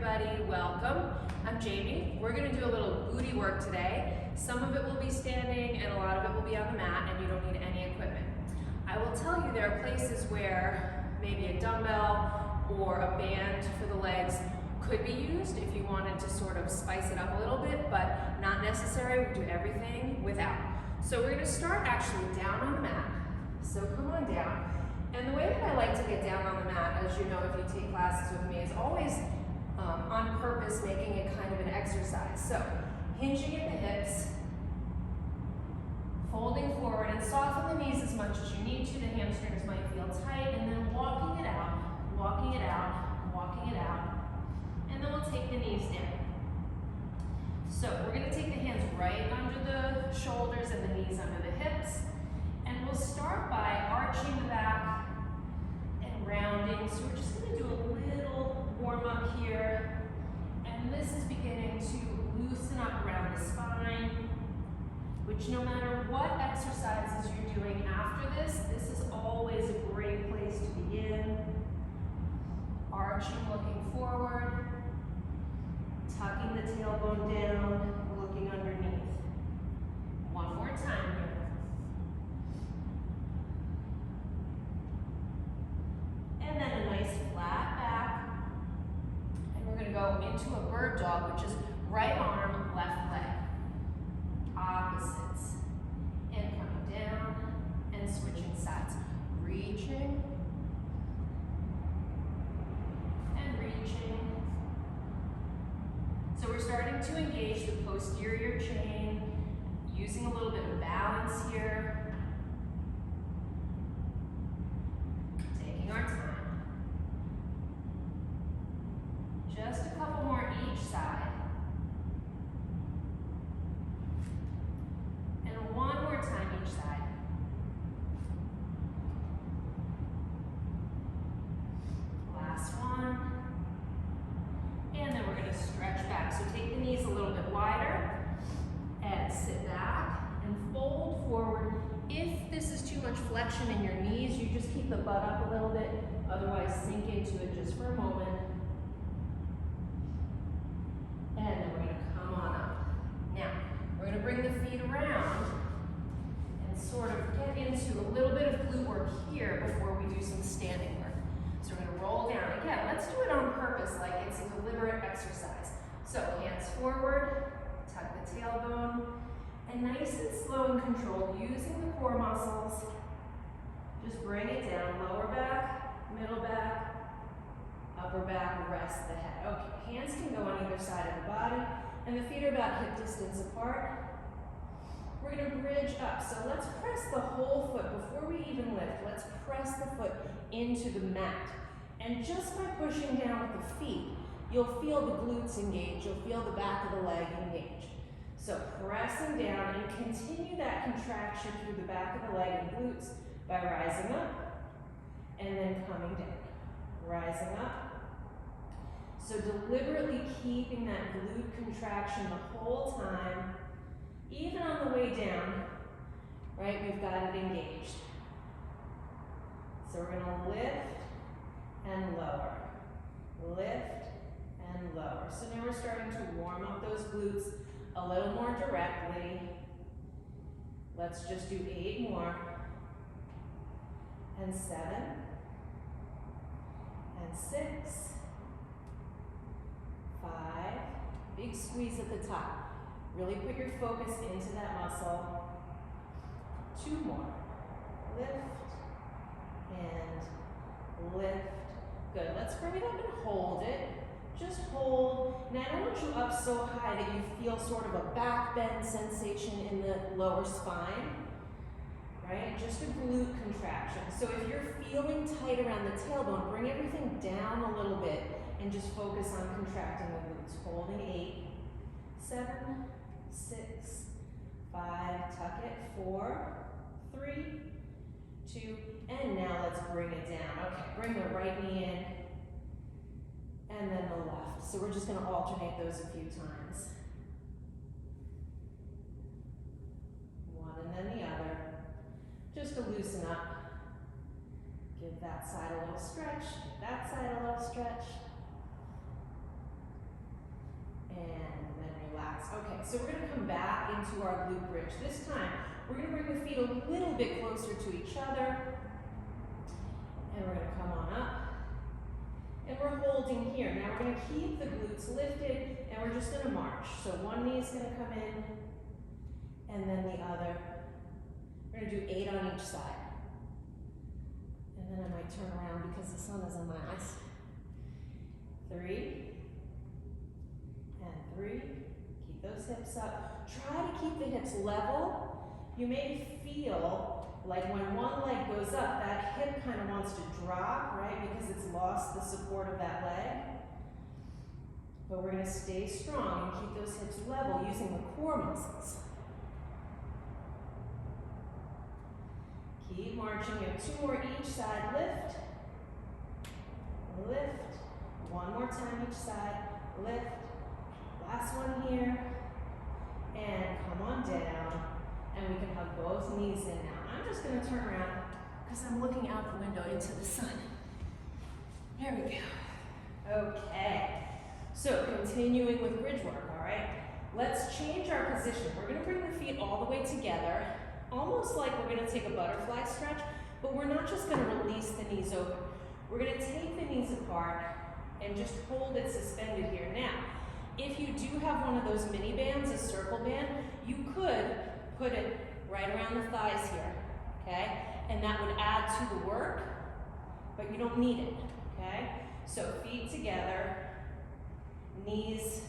everybody, welcome. I'm Jamie. We're going to do a little booty work today. Some of it will be standing and a lot of it will be on the mat, and you don't need any equipment. I will tell you there are places where maybe a dumbbell or a band for the legs could be used if you wanted to sort of spice it up a little bit, but not necessary. We do everything without. So we're going to start actually down on the mat. So come on down. And the way that I like to get down on the mat, as you know if you take classes with me, is always on purpose making it kind of an exercise. So hinging at the hips, folding forward, and soften the knees as much as you need to. The hamstrings might feel tight, and then walking it out, walking it out, walking it out. And then we'll take the knees down. So we're going to take the hands right under the shoulders and the knees under the hips. And we'll start by arching the back and rounding. So we're just going to do a little warm up here. And this is beginning to loosen up around the spine, which no matter what exercises you're doing after this, this is always a great place to begin. Arching, looking forward, tucking the tailbone down, looking underneath. One more time here. And then a nice flat back. And we're going to go into a bird dog, which is right arm, left leg. Opposites. And coming down and switching sides. Reaching. And reaching. So we're starting to engage the posterior chain, using a little bit of balance here. Taking our time. Just a couple more each side. And one more time each side. Last one. And then we're going to stretch back. So take the knees a little bit wider and sit back and fold forward. If this is too much flexion in your knees, you just keep the butt up a little bit. Otherwise, sink into it just for a moment. And then we're going to come on up. Now, we're going to bring the feet around and sort of get into a little bit of glute work here before we do some standing work. So we're going to roll down. Again, let's do it on purpose, like it's a deliberate exercise. So hands forward, tuck the tailbone, and nice and slow and controlled, using the core muscles. Just bring it down, lower back, middle back, upper back, rest the head. Okay, hands can go on either side of the body, and the feet are about hip distance apart. We're going to bridge up. So let's press the whole foot before we even lift. Let's press the foot into the mat. And just by pushing down with the feet, you'll feel the glutes engage. You'll feel the back of the leg engage. So pressing down and continue that contraction through the back of the leg and glutes by rising up and then coming down. Rising up. So deliberately keeping that glute contraction the whole time. Even on the way down, right, we've got it engaged. So we're going to lift and lower, lift and lower. So now we're starting to warm up those glutes a little more directly. Let's just do 8 more, and 7, and 6, 5, big squeeze at the top. Really put your focus into that muscle. 2 more. Lift and lift. Good. Let's bring it up and hold it. Just hold. Now I don't want you up so high that you feel sort of a back bend sensation in the lower spine. Right? Just a glute contraction. So if you're feeling tight around the tailbone, bring everything down a little bit and just focus on contracting the glutes. Holding 8, 7, 6, 5, tuck it, 4, 3, 2, and now let's bring it down. Okay, bring the right knee in, and then the left. So we're just going to alternate those a few times. One and then the other, just to loosen up. Give that side a little stretch, give that side a little stretch. Okay, so we're gonna come back into our glute bridge. This time, we're gonna bring the feet a little bit closer to each other. And we're gonna come on up. And we're holding here. Now we're gonna keep the glutes lifted and we're just gonna march. So one knee is gonna come in and then the other. We're gonna do 8 on each side. And then I might turn around because the sun is in my eyes. 3 and 3. Keep those hips up. Try to keep the hips level. You may feel like when one leg goes up, that hip kind of wants to drop, right? Because it's lost the support of that leg. But we're gonna stay strong and keep those hips level using the core muscles. Keep marching. You have 2 more each side. Lift. Lift. 1 more time each side. Lift. Last one here. And come on down. And we can hug both knees in now. I'm just going to turn around because I'm looking out the window into the sun. There we go. Okay. So continuing with bridge work, all right? Let's change our position. We're going to bring the feet all the way together, almost like we're going to take a butterfly stretch, but we're not just going to release the knees open. We're going to take the knees apart and just hold it suspended here. Now, if you do have one of those mini bands, a circle band, you could put it right around the thighs here, okay? And that would add to the work, but you don't need it, okay? So feet together, knees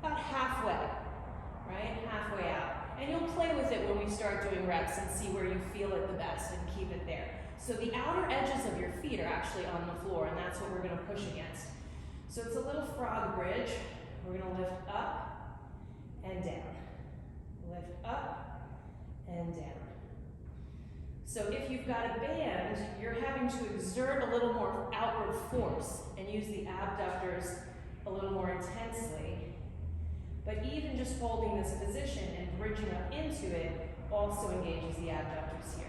about halfway, right? Halfway out. And you'll play with it when we start doing reps and see where you feel it the best and keep it there. So the outer edges of your feet are actually on the floor, and that's what we're gonna push against. So it's a little frog bridge. We're gonna lift up and down. Lift up and down. So if you've got a band, you're having to exert a little more outward force and use the abductors a little more intensely. But even just holding this position and bridging up into it also engages the abductors here.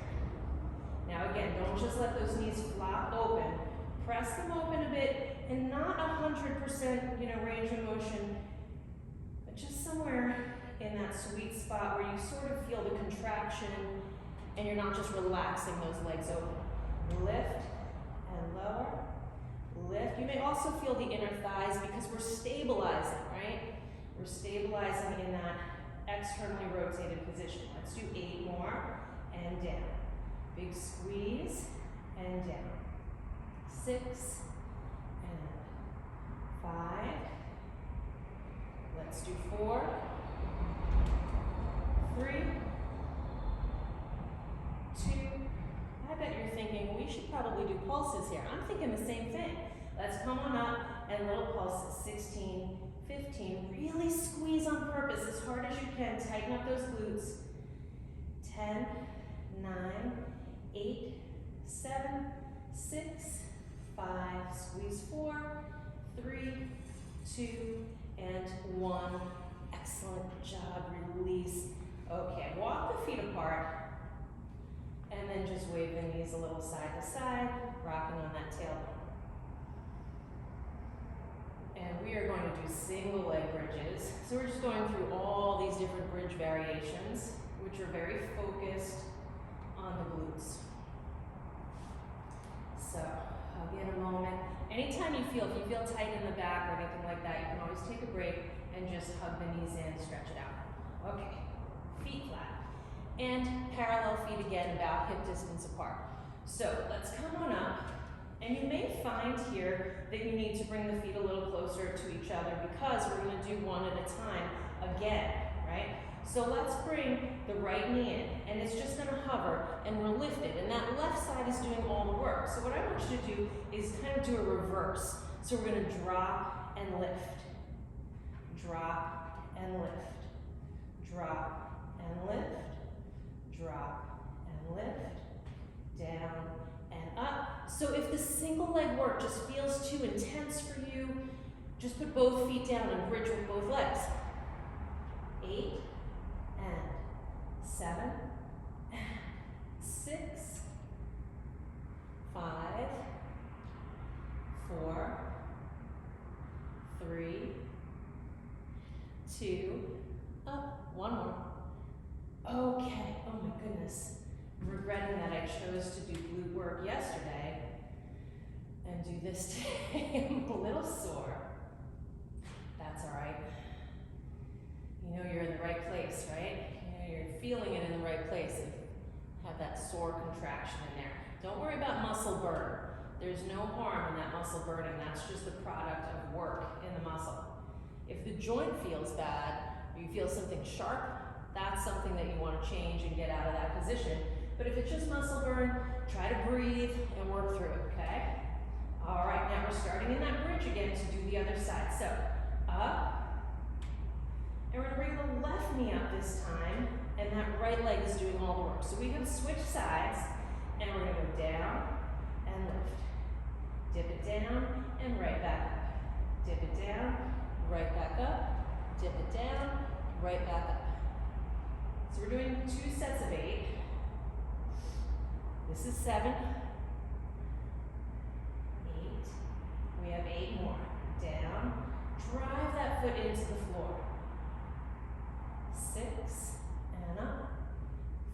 Now again, don't just let those knees flop open. Press them open a bit and not 100% range of motion, but just somewhere in that sweet spot where you sort of feel the contraction and you're not just relaxing those legs open. Lift and lower. Lift. You may also feel the inner thighs because we're stabilizing, right? We're stabilizing in that externally rotated position. Let's do 8 more and down. Big squeeze and down. 6 and 5. Let's do 4, 3, 2. I bet you're thinking we should probably do pulses here. I'm thinking the same thing. Let's come on up and little pulses. 16, 15. Really squeeze on purpose as hard as you can. Tighten up those glutes. 10, 9, 8, 7, 6, 5. Squeeze 4, 3, 2, and 1. Excellent job. Release. Okay, walk the feet apart. And then just wave the knees a little side to side, rocking on that tailbone. And we are going to do single leg bridges. So we're just going through all these different bridge variations, which are very focused on the glutes. So I'll get a moment. Anytime if you feel tight in the back or anything like that, you can always take a break and just hug the knees in, stretch it out. Okay, feet flat. And parallel feet again, about hip distance apart. So let's come on up. And you may find here that you need to bring the feet a little closer to each other because we're going to do one at a time again, right? So let's bring the right knee in, and it's just going to hover, and we're lifted, and that left side is doing all the work. So what I want you to do is kind of do a reverse. So we're going to drop and lift, drop and lift, drop and lift, drop and lift, down and up. So if the single leg work just feels too intense for you, just put both feet down and bridge with both legs. 8 and 7 and 6, 5, 4, 3, 2, up, 1 more. Okay, oh my goodness. I'm regretting that I chose to do glute work yesterday and do this today. I'm a little sore. That's all right. You know you're in the right place, right? You know you're feeling it in the right place. Have that sore contraction in there. Don't worry about muscle burn. There's no harm in that muscle burning. That's just the product of work in the muscle. If the joint feels bad, or you feel something sharp, that's something that you want to change and get out of that position. But if it's just muscle burn, try to breathe and work through it, okay? All right, now we're starting in that bridge again to do the other side. So, up, and we're gonna bring the left knee up this time, and that right leg is doing all the work. So we have switched sides, and we're gonna go down and lift. Dip it down and right back up. Dip it down, right back up. Dip it down, right back up. So we're doing 2 sets of 8. This is 7. 8. We have 8 more. Down. Drive that foot into the floor. 6. And up.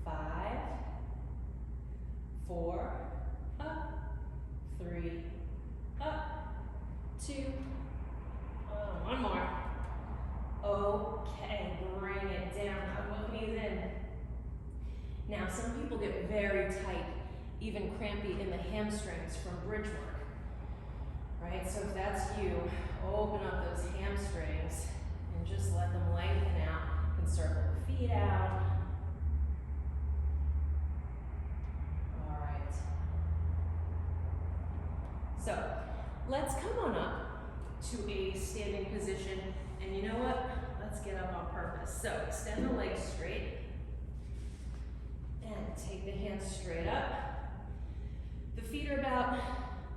5. 4. Up. 3. Up. 2. 1 more. Okay, bring it down. Hug both knees in. Now, some people get very tight, even crampy in the hamstrings from bridge work, right? So if that's you, open up those hamstrings and just let them lengthen out. You can circle the feet out. All right. So let's come on up to a standing position. And you know what? Let's get up on purpose. So extend the legs straight. And take the hands straight up. The feet are about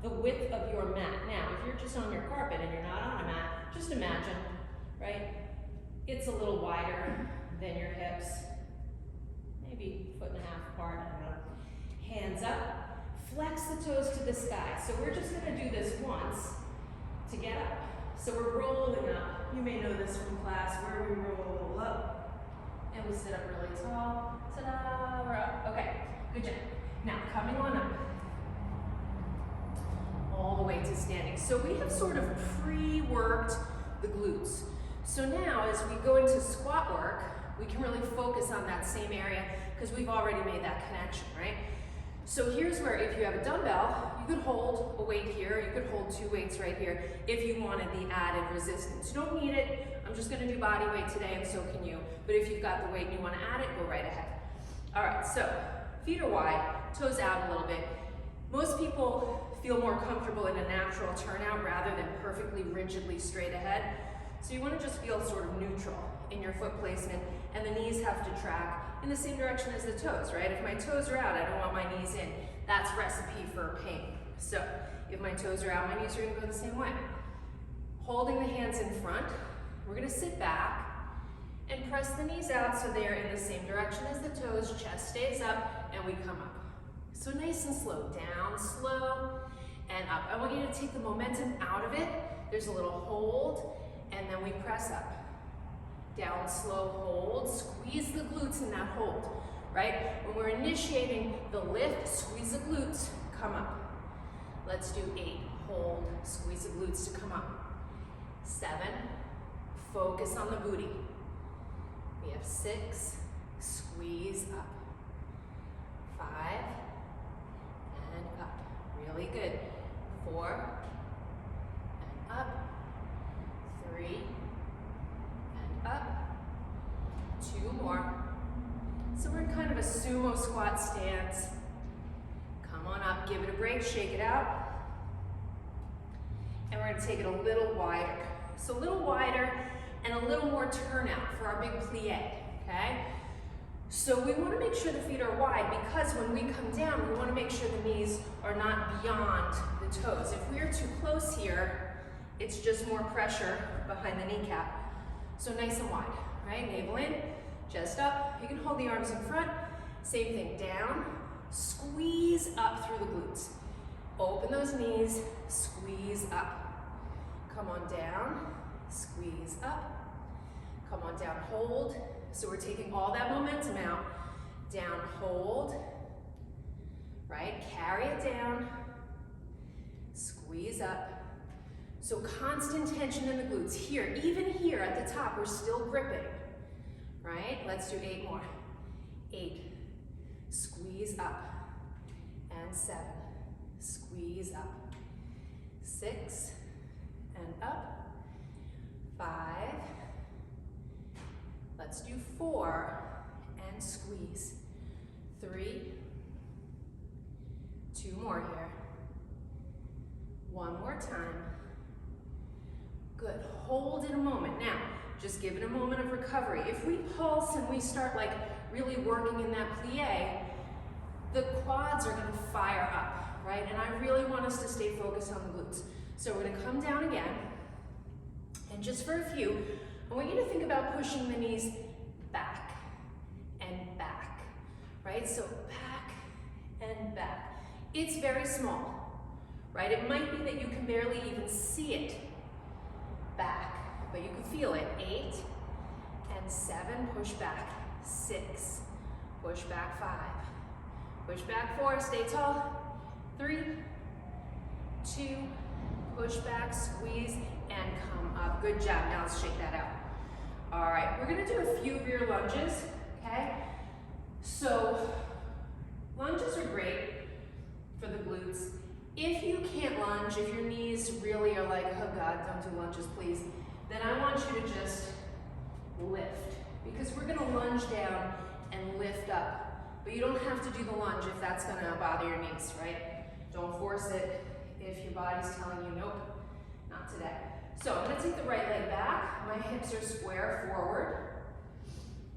the width of your mat. Now, if you're just on your carpet and you're not on a mat, just imagine, right? It's a little wider than your hips. Maybe 1.5 feet apart, I don't know. Hands up. Flex the toes to the sky. So we're just gonna do this once to get up. So we're rolling up. You may know this from class where we roll up and we sit up really tall. Ta-da, we're up. Okay, good job. Now coming on up. All the way to standing. So we have sort of pre-worked the glutes. So now as we go into squat work, we can really focus on that same area because we've already made that connection, right? So here's where if you have a dumbbell, you could hold a weight here, you could hold 2 weights right here if you wanted the added resistance. You don't need it. I'm just gonna do body weight today and so can you. But if you've got the weight and you wanna add it, go right ahead. All right, so feet are wide, toes out a little bit. Most people feel more comfortable in a natural turnout rather than perfectly rigidly straight ahead. So you wanna just feel sort of neutral in your foot placement and the knees have to track in the same direction as the toes, right? If my toes are out, I don't want my knees in. That's recipe for pain. So if my toes are out, my knees are gonna go the same way. Holding the hands in front, we're gonna sit back and press the knees out so they're in the same direction as the toes, chest stays up, and we come up. So nice and slow, down, slow, and up. I want you to take the momentum out of it. There's a little hold, and then we press up. Down, slow, hold, squeeze the glutes in that hold, right? When we're initiating the lift, squeeze the glutes, come up. Let's do 8, hold, squeeze the glutes to come up. 7, focus on the booty. We have 6, squeeze up. 5, and up, really good. 4, and up. 3, up, 2 more. So we're in kind of a sumo squat stance. Come on up, give it a break, shake it out. And we're gonna take it a little wider. So a little wider and a little more turnout for our big plie, okay? So we wanna make sure the feet are wide because when we come down, we wanna make sure the knees are not beyond the toes. If we are too close here, it's just more pressure behind the kneecap. So nice and wide, right? Navel in, chest up. You can hold the arms in front. Same thing, down, squeeze up through the glutes. Open those knees, squeeze up. Come on down, squeeze up. Come on down, hold. So we're taking all that momentum out. Down, hold. Right, carry it down. Squeeze up. So constant tension in the glutes. Here, even here at the top, we're still gripping. Right, let's do 8 more. 8, squeeze up. And 7, squeeze up. 6, and up. 5, let's do 4, and squeeze. 3, 2 more here. 1 more time. Good, hold it a moment. Now, just give it a moment of recovery. If we pulse and we start like really working in that plie, the quads are gonna fire up, right? And I really want us to stay focused on the glutes. So we're gonna come down again, and just for a few, I want you to think about pushing the knees back and back, right? So back and back. It's very small, right? It might be that you can barely even see it back, but you can feel it. 8 and 7, push back. 6, push back. 5, push back. 4, stay tall. 3, 2, push back, squeeze, and come up. Good job. Now let's shake that out. All right, we're gonna do a few rear lunges, okay? So lunges are great for the glutes. If you can't lunge, if your knees really are like, oh God, don't do lunges, please, then I want you to just lift, because we're gonna lunge down and lift up. But you don't have to do the lunge if that's gonna bother your knees, right? Don't force it if your body's telling you, nope, not today. So I'm gonna take the right leg back, my hips are square forward,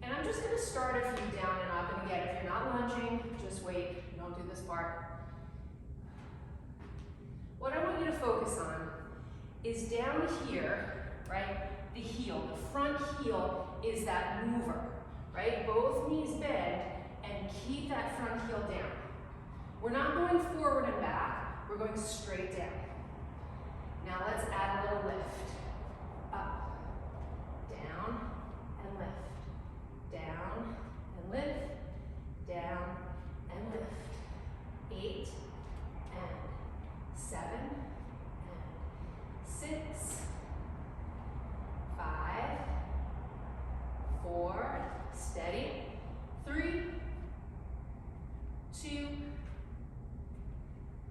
and I'm just gonna start a few down and up. And again, if you're not lunging, just wait, don't do this part. What I want you to focus on is down here, right? The heel, the front heel is that mover, right? Both knees bend and keep that front heel down. We're not going forward and back, we're going straight down. Now let's add a little lift. Up, down, and lift. Down, and lift. Down, and lift. 8, and 7, and 6, 5, 4, steady. 3, 2,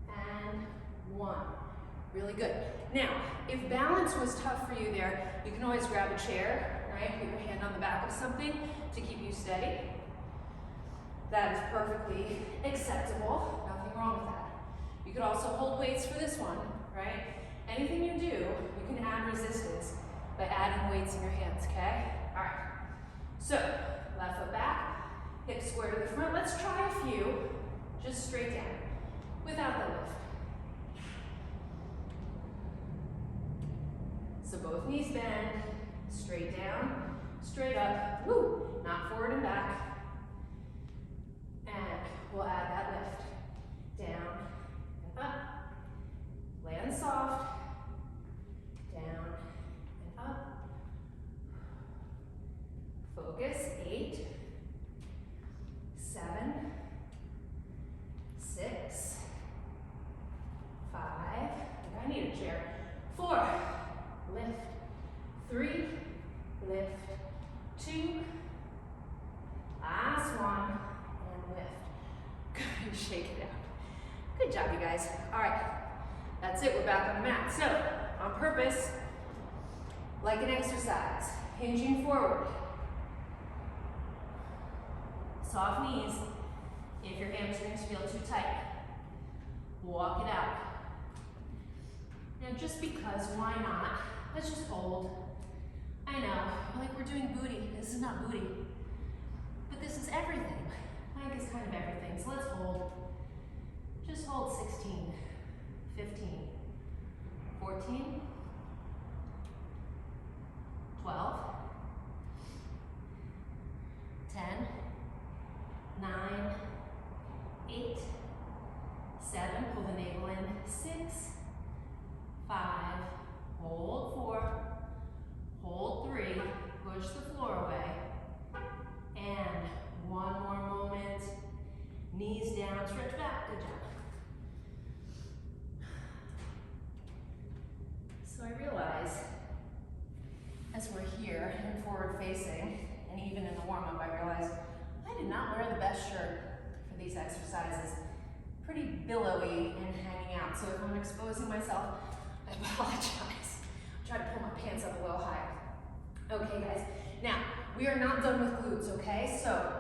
and 1. Really good. Now, if balance was tough for you there, you can always grab a chair, right? Put your hand on the back of something to keep you steady. That is perfectly acceptable. Nothing wrong with that. You could also hold weights for this one, right? Anything you do, you can add resistance by adding weights in your hands, okay? All right. So, left foot back, hips square to the front. Let's try a few, just straight down, without the lift. So both knees bend, straight down, straight up, woo, not forward and back. And we'll add that lift. Down and up, land soft, down and up. Focus, 8, 7, 6, 5, I need a chair, 4, lift, 3, lift, 2, last one, and lift. Good, shake it out. Good job, you guys. All right, that's it, we're back on the mat. So, on purpose, like an exercise, hinging forward. Soft knees, if your hamstrings feel too tight. Walk it out. Now, just because, why not? Let's just hold. I know, like we're doing booty. This is not booty, but this is everything. Plank is kind of everything, so let's hold. Just hold 16, 15, 14, 12, 10, 9, 8, 7, pull the navel in, 6, 5, hold 4, hold 3, push the floor. So I realize, as we're here and forward facing, and even in the warm-up, I realize I did not wear the best shirt for these exercises. Pretty billowy and hanging out, so if I'm exposing myself, I apologize. Try to pull my pants up a little higher. Okay, guys. Now, we are not done with glutes, okay? So,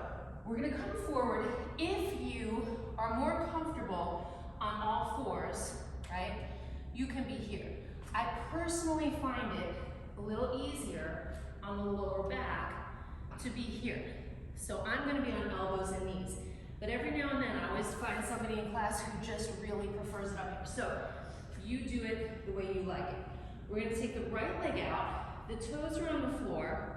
we're gonna come forward. If you are more comfortable on all fours, right, you can be here. I personally find it a little easier on the lower back to be here. So I'm gonna be on elbows and knees. But every now and then, I always find somebody in class who just really prefers it up here. So you do it the way you like it. We're gonna take the right leg out, the toes are on the floor,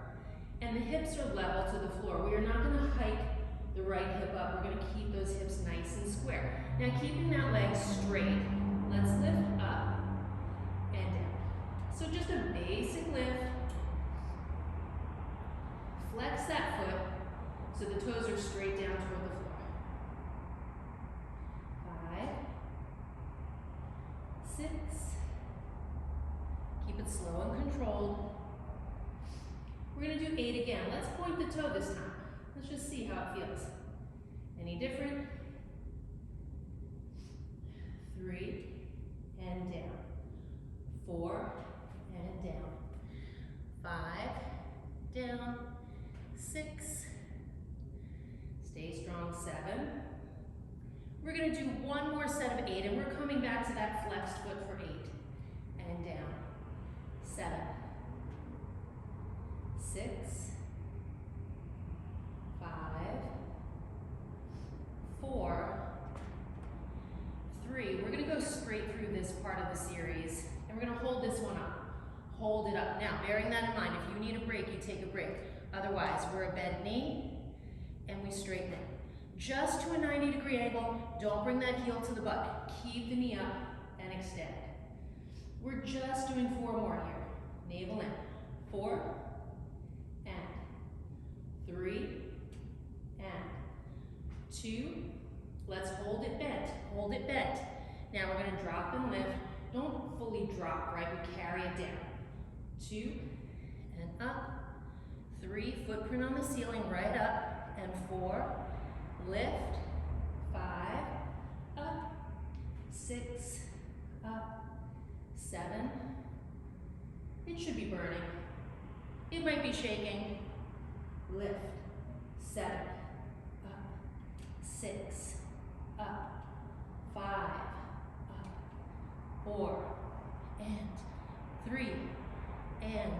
and the hips are level to the floor. We are not gonna hike the right hip up. We're gonna keep those hips nice and square. Now keeping that leg straight, let's lift up and down. So just a basic lift. Flex that foot so the toes are straight down toward the floor. 5, 6, keep it slow and controlled. We're gonna do 8 again. Let's point the toe this time. Let's just see how it feels. Any different? 3, and down. 4, and down. 5, down. 6, stay strong, 7. We're gonna do one more set of 8, and we're coming back to that flexed foot for 8, and down. 7, 6, 5, 4, 3. We're gonna go straight through this part of the series, and we're gonna hold this one up. Hold it up. Now, bearing that in mind, if you need a break, you take a break. Otherwise, we're a bent knee, and we straighten it. Just to a 90-degree angle, don't bring that heel to the butt. Keep the knee up and extend. We're just doing 4 more here. Navel in. 4, and 3, and 2. Let's hold it bent. Hold it bent. Now we're going to drop and lift. Don't fully drop, right? We carry it down. 2, and up. 3, footprint on the ceiling, right up. And 4, lift. 5, up. 6, up. 7. It should be burning. It might be shaking. Lift. 7, up. 6, up. 5, up. 4, and 3, and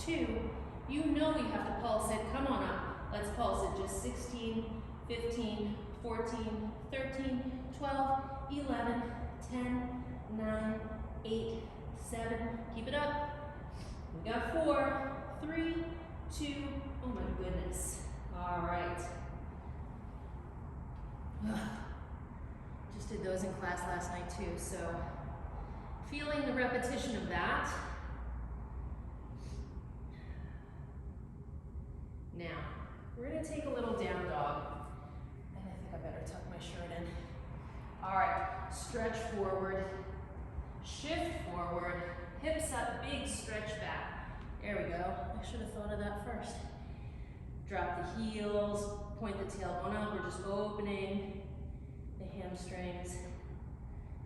2. You know we have to pulse it. Come on up. Let's pulse it. Just 16, 15, 14, 13, 12, 11, 10, 9, 8, 7. Keep it up. We got 4, 3, 2. Oh my goodness. All right. Just did those in class last night too, so feeling the repetition of that. Now, we're gonna take a little down dog, and I think I better tuck my shirt in. All right, stretch forward, shift forward, hips up, big stretch back. There we go. I should have thought of that first. Drop the heels, point the tailbone up. We're just opening the hamstrings.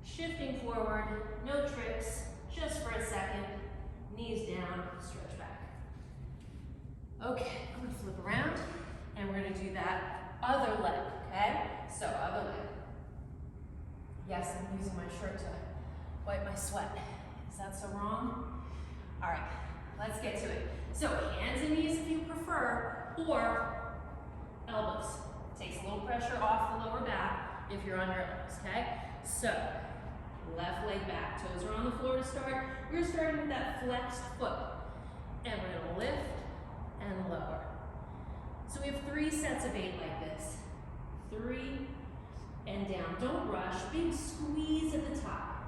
Shifting forward, no tricks, just for a second. Knees down, stretch back. Okay, I'm gonna flip around, and we're gonna do that other leg, okay? So, other leg. Yes, I'm using my shirt to wipe my sweat. Is that so wrong? All right, let's get to it. So, hands and knees if you prefer, or elbows. Takes a little pressure off the lower back if you're on your elbows, okay? So, left leg back, toes are on the floor to start. We're starting with that flexed foot, and we're gonna lift and lower. So we have 3 sets of 8 like this. 3 and down. Don't rush. Big squeeze at the top.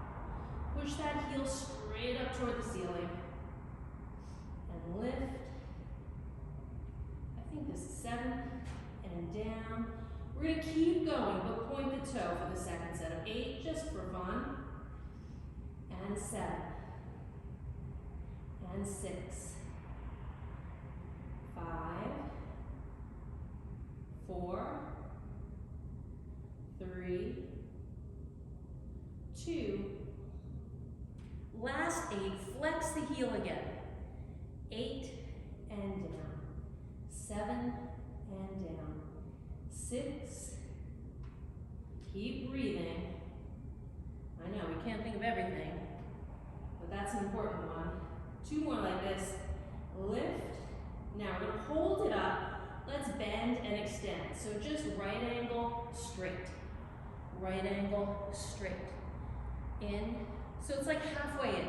Push that heel straight up toward the ceiling. And lift. I think this is 7 and down. We're going to keep going, but point the toe for the second set of 8 just for fun. And 7. and 6, 5, 4, 3, 2, last 8, flex the heel again, 8 and down, 7 and down, 6, keep breathing. I know, we can't think of everything, but that's an important one. 2 more like this, lift. Now we're gonna hold it up. Let's bend and extend. So just right angle, straight. Right angle, straight. In. So it's like halfway in.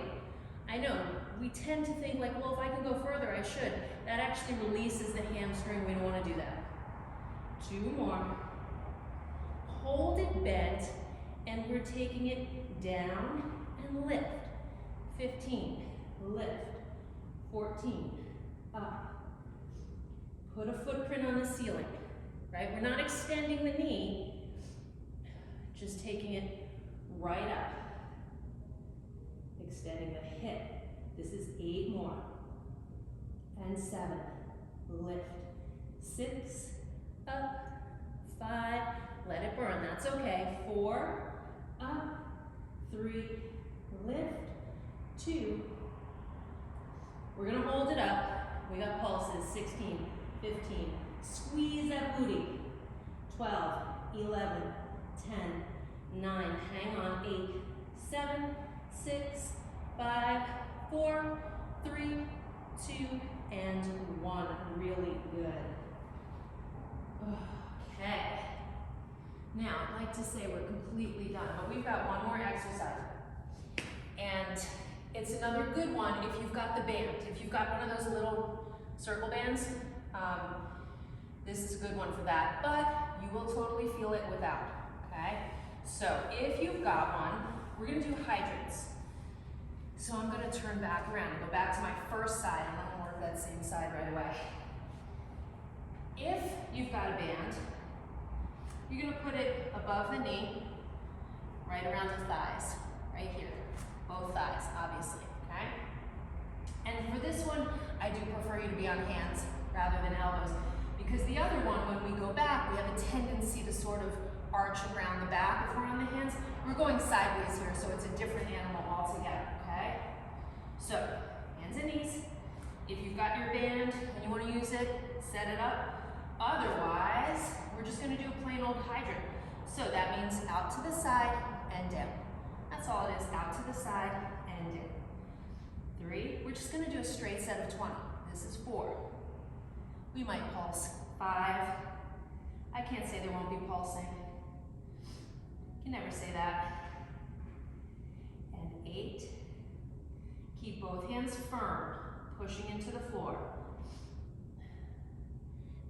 I know, we tend to think like, well, if I can go further, I should. That actually releases the hamstring. We don't want to do that. 2 more. Hold it bent, and we're taking it down and lift. 15, lift. 14, up. Put a footprint on the ceiling, right? We're not extending the knee, just taking it right up. Extending the hip. This is 8 more. And 7, lift. 6, up. 5, let it burn, that's okay. 4, up. 3, lift. 2, we're gonna hold it up. We got pulses, 16, 15, squeeze that booty. 12, 11, 10, 9, hang on, 8, 7, 6, 5, 4, 3, 2, and 1. Really good. Okay. Now, I'd like to say we're completely done, but we've got one more exercise. And it's another good one if you've got the band. If you've got one of those little circle bands, this is a good one for that, but you will totally feel it without, okay? So if you've got one, we're gonna do hydrants. So I'm gonna turn back around and go back to my first side, and I'm gonna work that same side right away. If you've got a band, you're gonna put it above the knee, right around the thighs, right here. Both thighs, obviously, okay? And for this one, I do prefer you to be on hands rather than elbows, because the other one, when we go back, we have a tendency to sort of arch around the back if we're on the hands. We're going sideways here, so it's a different animal altogether, okay? So, hands and knees. If you've got your band and you want to use it, set it up. Otherwise, we're just going to do a plain old hydrant. So that means out to the side and down. That's all it is, out to the side and in. 3, we're just gonna do a straight set of 20. This is 4. We might pulse. 5, I can't say there won't be pulsing. Can never say that. And 8, keep both hands firm, pushing into the floor.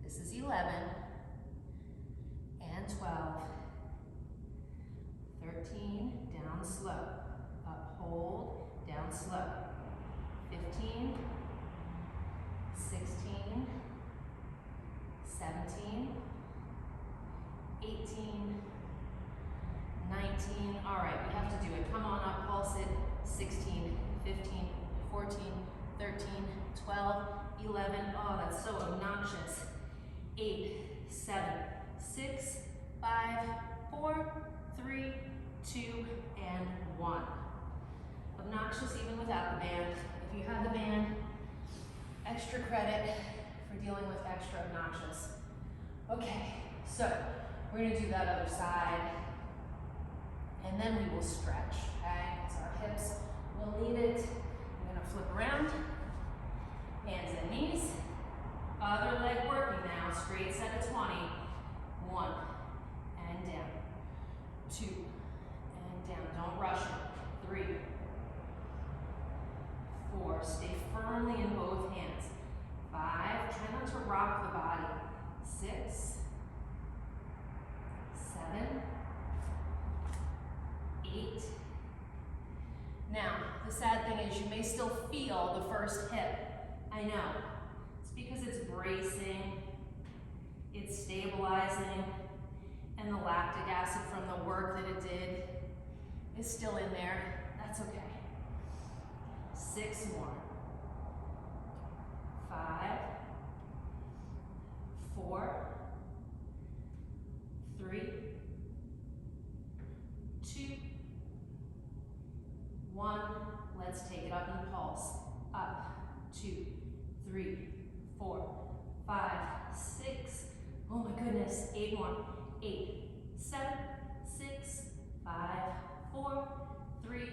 This is 11, and 12. 13, down slow, up, hold, down slow. 15, 16, 17, 18, 19. All right, we have to do it. Come on up, pulse it. 16, 15, 14, 13, 12, 11. Oh, that's so obnoxious. 8, 7, 6, 5, 4, 3, 2, and 1. Obnoxious even without the band. If you have the band, extra credit for dealing with extra obnoxious. Okay, so we're gonna do that other side, and then we will stretch, okay? So our hips will need it. I'm gonna flip around, hands and knees. Other leg working now, straight set of 20. 1, and down. 2, and down, don't rush it. 3, 4, stay firmly in both hands. 5, try not to rock the body. 6, 7, 8. Now, the sad thing is you may still feel the first hip. I know, it's because it's bracing, it's stabilizing, and the lactic acid from the work that it did is still in there. That's okay. 6 more. 5, 4, 3, 2, 1. Let's take it up in the pulse. Up, 2, 3, 4, 5, 6. Oh my goodness, 8 more. 8, 7, 6, 5, 4, 3,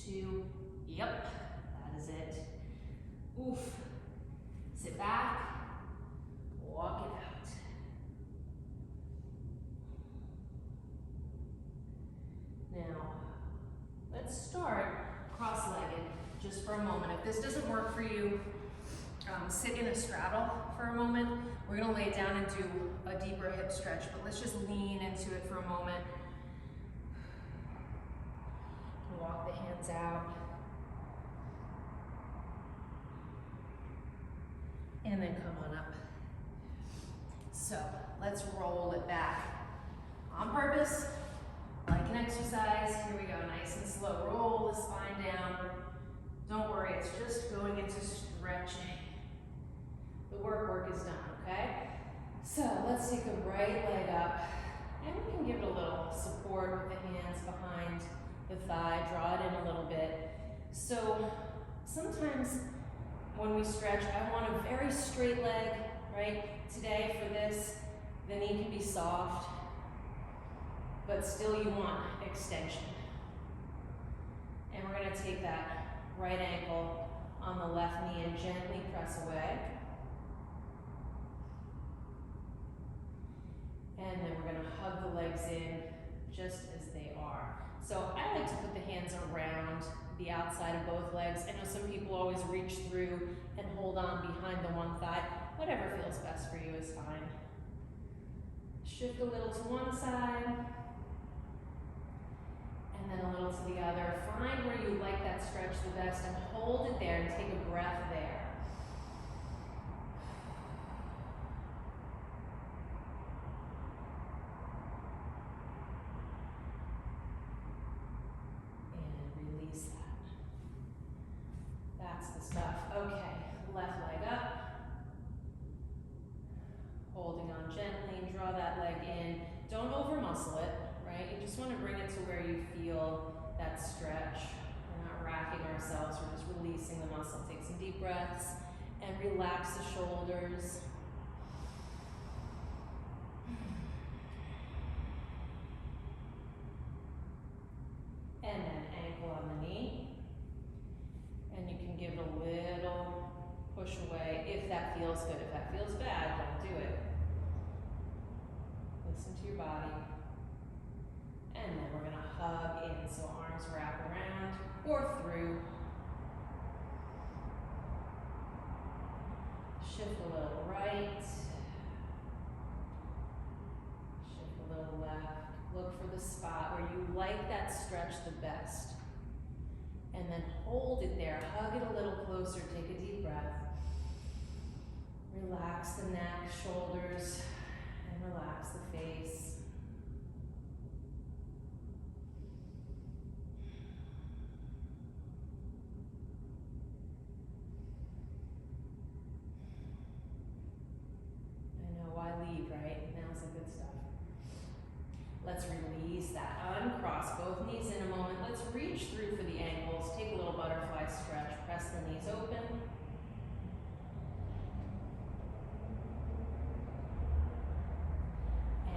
2. Yep, that is it. Oof. Sit back, walk it out. Now, let's start cross-legged just for a moment. If this doesn't work for you, sit in a straddle for a moment. We're gonna lay down and do a deeper hip stretch, but let's just lean into it for a moment. Walk the hands out. And then come on up. So let's roll it back. On purpose, like an exercise. Here we go, nice and slow. Roll the spine down. Don't worry, it's just going into stretching. The work is done, okay? So let's take the right leg up, and we can give it a little support with the hands behind the thigh, draw it in a little bit. So sometimes when we stretch, I want a very straight leg, right? Today for this, the knee can be soft, but still you want extension. And we're gonna take that right ankle on the left knee and gently press away. And then we're gonna hug the legs in just as they are. So I like to put the hands around the outside of both legs. I know some people always reach through and hold on behind the one thigh. Whatever feels best for you is fine. Shift a little to one side, and then a little to the other. Find where you like that stretch the best and hold it there and take a breath there. That's the stuff. Okay, left leg up. Holding on gently, draw that leg in. Don't over muscle it, right? You just want to bring it to where you feel that stretch. We're not racking ourselves, we're just releasing the muscle. Take some deep breaths and relax the shoulders. And then ankle on the knee. And you can give it a little push away if that feels good. If that feels bad, don't do it. Listen to your body. And then we're gonna hug in, so arms wrap around or through. Shift a little right. Shift a little left. Look for the spot where you like that stretch the best. And then hold it there, hug it a little closer, take a deep breath. Relax the neck, shoulders, and relax the face. I know, why leave, right? Now's the good stuff. Let's release that. Uncross both knees in a moment. Let's reach through for the ankles. Take a little butterfly stretch. Press the knees open.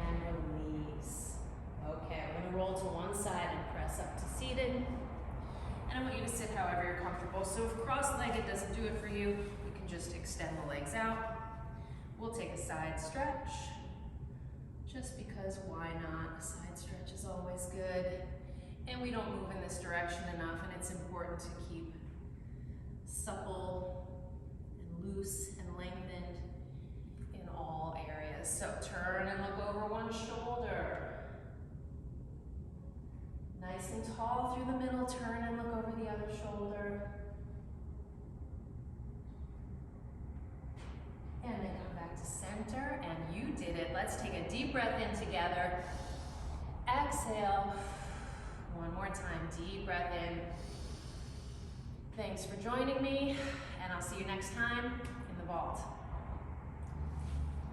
And release. Okay, we're going to roll to one side and press up to seated. And I want you to sit however you're comfortable. So if cross-legged doesn't do it for you, you can just extend the legs out. We'll take a side stretch. Just because, why not? A side stretch is always good. And we don't move in this direction enough, and it's important to keep supple and loose and lengthened in all areas. So turn and look over one shoulder. Nice and tall through the middle, turn and look over the other shoulder. And then come back to center, and you did it. Let's take a deep breath in together. Exhale. One more time, deep breath in. Thanks for joining me, and I'll see you next time in the vault.